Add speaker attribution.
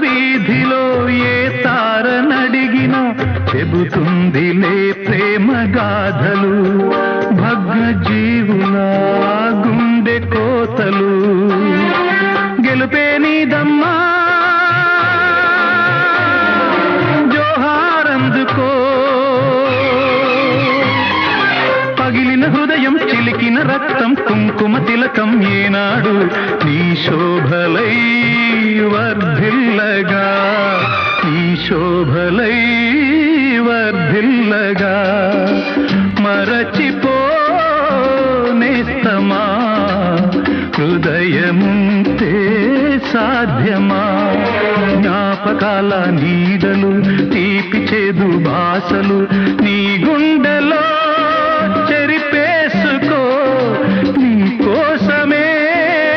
Speaker 1: వీధిలో ఏ తారనడిగిన చెబుతుందిలే ప్రేమ గాథలు భగ్న జీవుల గుండె కోతలు గెలుపే నీదమ్మా జోహారందుకో పగిలిన హృదయం చిలికిన రక్తం కుంకుమ తిలకం ఏనాడు నీ శోభలై వర్ధిల్లగా నీ శోభలై వర్ధిల్లగా మరచిపోనేస్తమా హృదయముంటే సాధ్యమా జ్ఞాపకాల నీడలు తీపి చేదు భాషలు నీ గుండెలో